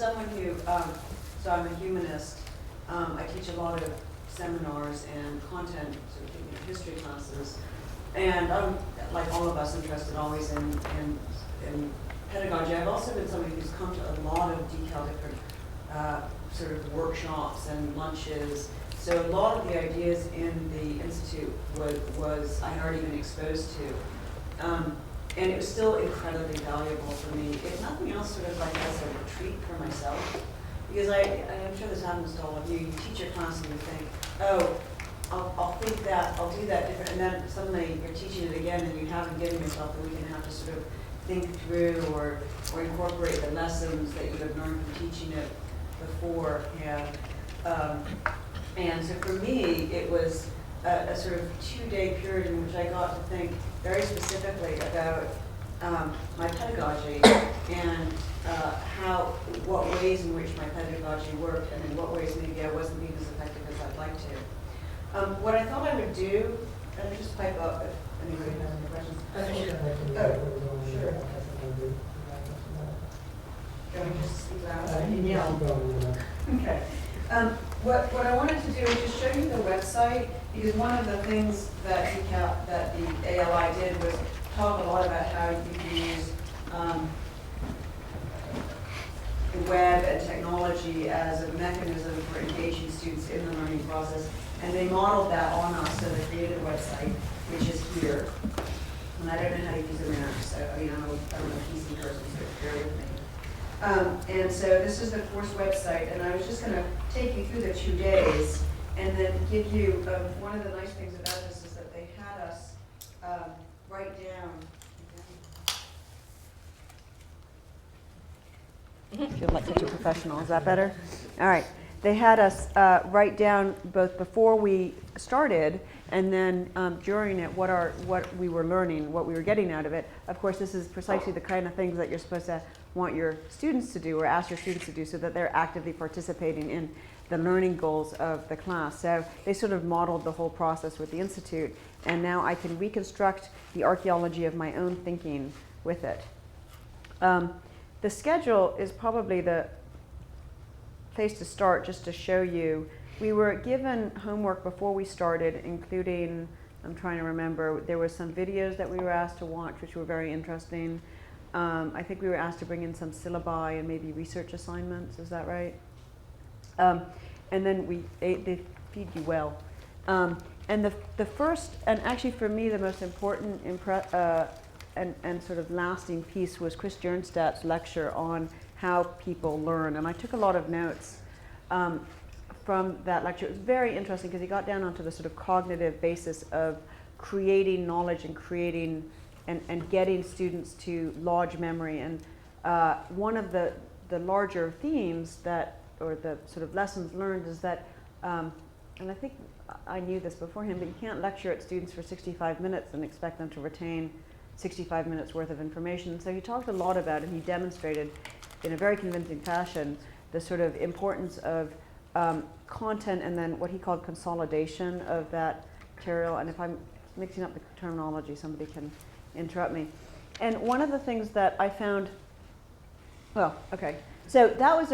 someone who, so I'm a humanist. I teach a lot of seminars and content, sort of, history classes. And I'm, like all of us, interested always in pedagogy. I've also been somebody who's come to a lot of detailed different sort of workshops and lunches. So a lot of the ideas in the Institute was I had already been exposed to. And it was still incredibly valuable for me, if nothing else, sort of like as a retreat for myself. Because I'm sure this happens to all of you. You teach your class and you think, oh, I'll think that, I'll do that different, and then suddenly you're teaching it again and you haven't given yourself the weekend have to sort of think through or incorporate the lessons that you have learned from teaching it beforehand. And so for me, it was a sort of 2-day period in which I got to think very specifically about my pedagogy and what ways in which my pedagogy worked and in what ways maybe I wasn't being as effective as I'd like to. What I thought I would do, and just pipe up if anybody has any questions. Sure. Can we just speak loud? Yeah. Okay. What I wanted to do is just show you the website, because one of the things that the ALI did was talk a lot about how you can use the web and technology as a mechanism for engaging students in the learning process. And they modeled that on us, so they created a website, which is here. And I don't know how to use a Mac, so I'm a PC person, so bear with me. And so this is the course website, and I was just going to take you through the 2 days and then give you, one of the nice things about this is that they had us write down. I feel like such a professional. Is that better? All right. They had us write down both before we started and then during it what we were learning, what we were getting out of it. Of course, this is precisely the kind of things that you're supposed to want your students to do or ask your students to do so that they're actively participating in the learning goals of the class. So they sort of modeled the whole process with the Institute, and now I can reconstruct the archaeology of my own thinking with it. The schedule is probably the place to start, just to show you. We were given homework before we started, including, I'm trying to remember, there were some videos that we were asked to watch, which were very interesting. I think we were asked to bring in some syllabi and maybe research assignments, is that right? And then they feed you well. And the first, and actually for me the most important and sort of lasting piece was Chris Jernstadt's lecture on how people learn. And I took a lot of notes from that lecture. It was very interesting because he got down onto the sort of cognitive basis of creating knowledge and creating and getting students to lodge memory. And one of the larger themes that, or the sort of lessons learned is that, and I think I knew this beforehand, but you can't lecture at students for 65 minutes and expect them to retain 65 minutes worth of information. So he talked a lot about it. He demonstrated in a very convincing fashion the sort of importance of content and then what he called consolidation of that material. And if I'm mixing up the terminology, somebody can interrupt me. And one of the things that I found, well, okay, so that was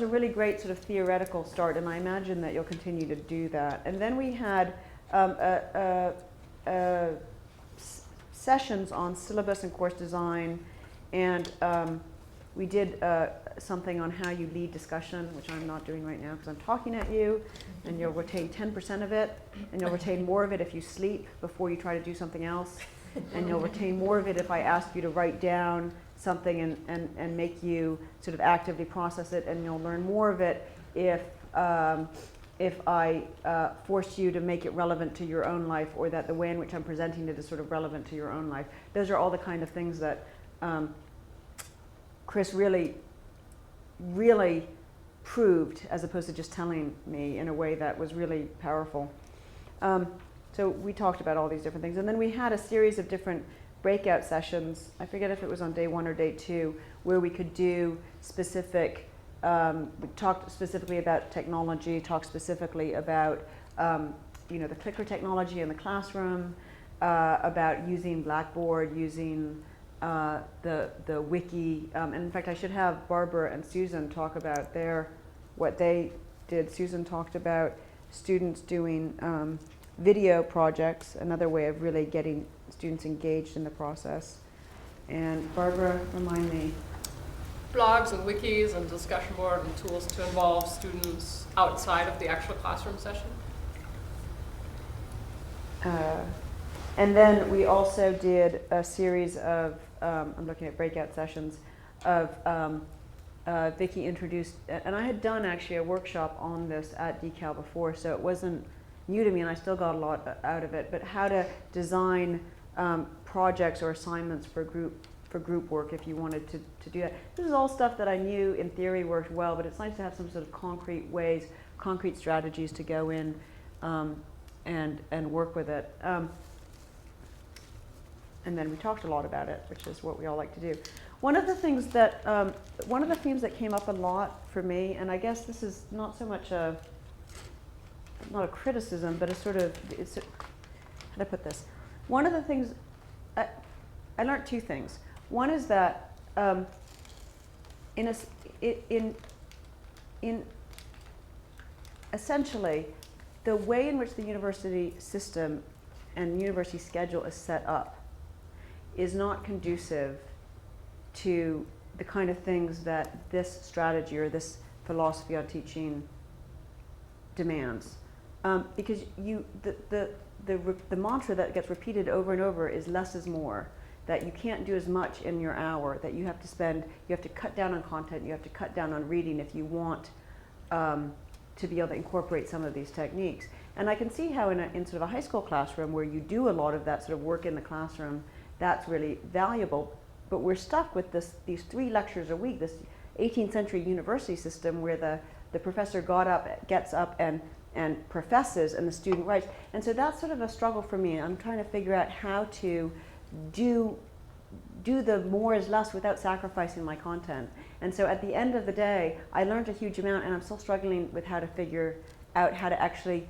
a really great sort of theoretical start, and I imagine that you'll continue to do that. And then we had sessions on syllabus and course design, and we did something on how you lead discussion, which I'm not doing right now because I'm talking at you, and you'll retain 10% of it, and you'll retain more of it if you sleep before you try to do something else, and you'll retain more of it if I ask you to write down something and make you sort of actively process it, and you'll learn more of it if I force you to make it relevant to your own life, or that the way in which I'm presenting it is sort of relevant to your own life. Those are all the kind of things that Chris really proved, as opposed to just telling me in a way that was really powerful. So we talked about all these different things. And then we had a series of different breakout sessions. I forget if it was on day 1 or day 2, where we could do specific, we talked specifically about technology, talked specifically about the clicker technology in the classroom, about using Blackboard, using the wiki, and in fact I should have Barbara and Susan talk about what they did. Susan talked about students doing video projects, another way of really getting students engaged in the process. And Barbara, remind me. Blogs and wikis and discussion board and tools to involve students outside of the actual classroom session. And then we also did a series of, I'm looking at breakout sessions, of Vicki introduced, and I had done actually a workshop on this at DeCal before, so it wasn't new to me and I still got a lot out of it, but how to design projects or assignments for group work if you wanted to do that. This is all stuff that I knew in theory worked well, but it's nice to have some sort of concrete ways, concrete strategies to go in and work with it. And then we talked a lot about it, which is what we all like to do. One of the things that, one of the themes that came up a lot for me, and I guess this is not so much not a criticism, but a sort of, how do I put this? One of the things, I learned two things. One is that in essentially, the way in which the university system and university schedule is set up is not conducive to the kind of things that this strategy or this philosophy on teaching demands. Because the mantra that gets repeated over and over is less is more, that you can't do as much in your hour, that you have to cut down on content, you have to cut down on reading if you want to be able to incorporate some of these techniques. And I can see how in sort of a high school classroom where you do a lot of that sort of work in the classroom, that's really valuable. But we're stuck with these 3 lectures a week, this 18th century university system where the professor gets up and professes and the student writes. And so that's sort of a struggle for me. I'm trying to figure out how to do the more is less without sacrificing my content. And so at the end of the day, I learned a huge amount and I'm still struggling with how to figure out how to actually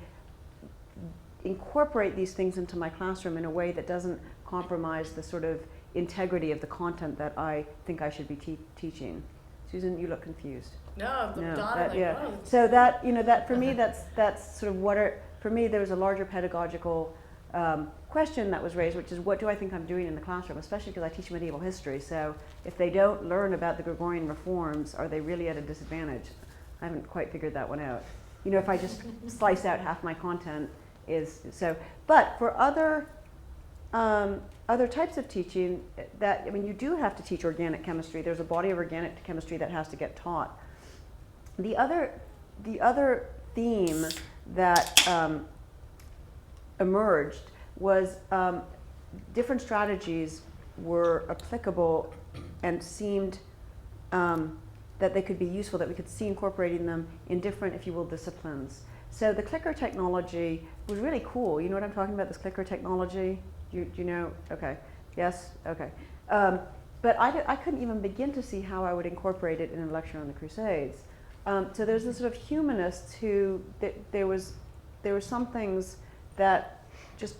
incorporate these things into my classroom in a way that doesn't compromise the sort of integrity of the content that I think I should be teaching. Susan, you look confused. No, yeah. So that, that for me, that's sort of for me, there was a larger pedagogical question that was raised, which is what do I think I'm doing in the classroom, especially because I teach medieval history. So if they don't learn about the Gregorian reforms, are they really at a disadvantage? I haven't quite figured that one out. If I just slice out half my content but for other types of teaching you do have to teach organic chemistry. There's a body of organic chemistry that has to get taught. The other theme that emerged was different strategies were applicable and seemed that they could be useful, that we could see incorporating them in different, if you will, disciplines. So the clicker technology was really cool. You know what I'm talking about, this clicker technology? Do you know? Okay. Yes? Okay. But I couldn't even begin to see how I would incorporate it in a lecture on the Crusades. So there's this sort of humanists who, there were some things that just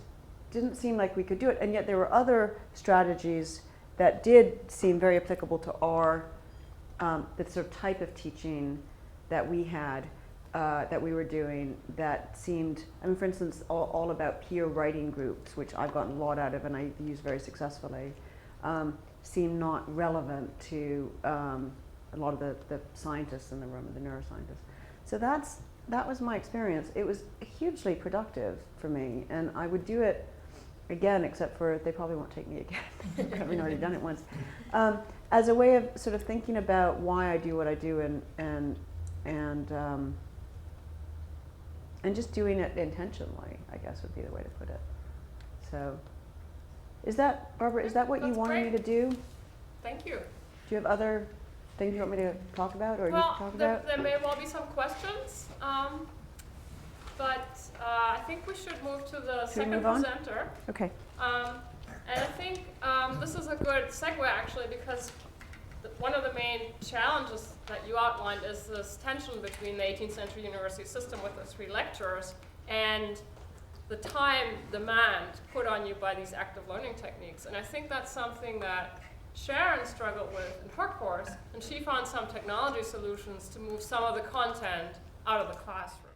didn't seem like we could do it, and yet there were other strategies that did seem very applicable to the sort of type of teaching that we had, that we were doing, that seemed, for instance, all about peer writing groups, which I've gotten a lot out of and I use very successfully, seemed not relevant to a lot of the scientists in the room, the neuroscientists. So that was my experience. It was hugely productive for me, and I would do it again, except for they probably won't take me again. Having already done it once, as a way of sort of thinking about why I do what I do and just doing it intentionally, I guess would be the way to put it. So, Barbara, is that what you wanted me to do? Thank you. Do you have other things you want me to talk about, or you talk about? There may well be some questions, but I think we should move to the second presenter. Okay. And I think this is a good segue, actually, because one of the main challenges that you outlined is this tension between the 18th century university system with the 3 lectures and the time demand put on you by these active learning techniques. And I think that's something that Sharon struggled with in her course, and she found some technology solutions to move some of the content out of the classroom.